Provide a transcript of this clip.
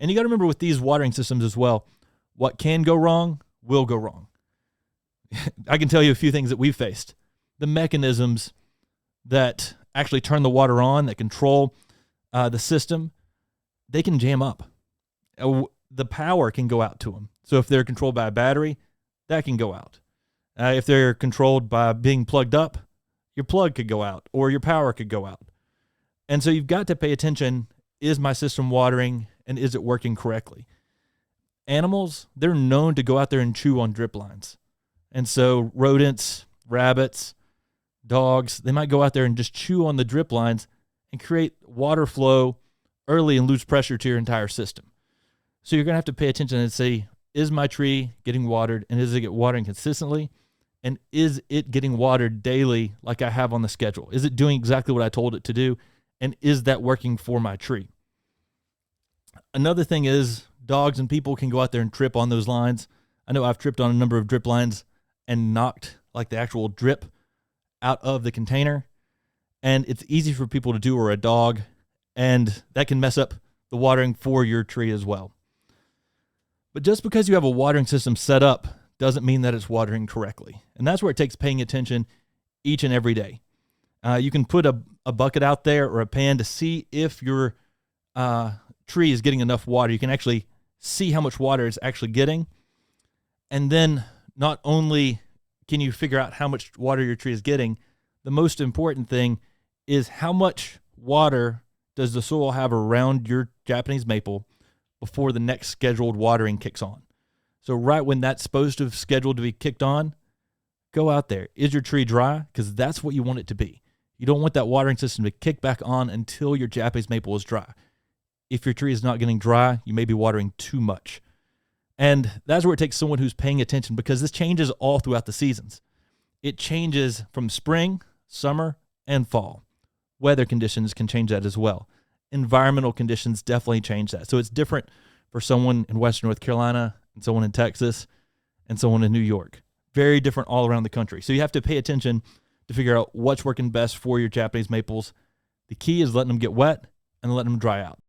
And you got to remember with these watering systems as well, what can go wrong will go wrong. I can tell you a few things that we've faced. The mechanisms that actually turn the water on, that control the system, they can jam up. The power can go out to them. So if they're controlled by a battery, that can go out. If they're controlled by being plugged up, your plug could go out or your power could go out. And so you've got to pay attention. Is my system watering and is it working correctly? Animals, they're known to go out there and chew on drip lines. And so rodents, rabbits, dogs, they might go out there and just chew on the drip lines and create water flow early and lose pressure to your entire system. So you're going to have to pay attention and say, is my tree getting watered and is it watering consistently? And is it getting watered daily like I have on the schedule? Is it doing exactly what I told it to do? And is that working for my tree? Another thing is dogs and people can go out there and trip on those lines. I know I've tripped on a number of drip lines and knocked like the actual drip out of the container. And it's easy for people to do, or a dog, and that can mess up the watering for your tree as well. But just because you have a watering system set up doesn't mean that it's watering correctly. And that's where it takes paying attention each and every day. You can put a bucket out there or a pan to see if your tree is getting enough water. You can actually see how much water it's actually getting. And then not only can you figure out how much water your tree is getting, the most important thing is how much water does the soil have around your Japanese maple before the next scheduled watering kicks on. So right when that's supposed to have scheduled to be kicked on, go out there. Is your tree dry? Because that's what you want it to be. You don't want that watering system to kick back on until your Japanese maple is dry. If your tree is not getting dry, you may be watering too much. And that's where it takes someone who's paying attention, because this changes all throughout the seasons. It changes from spring, summer, and fall. Weather conditions can change that as well. Environmental conditions definitely change that. So it's different for someone in Western North Carolina and someone in Texas and someone in New York. Very different all around the country. So you have to pay attention to figure out what's working best for your Japanese maples. The key is letting them get wet and letting them dry out.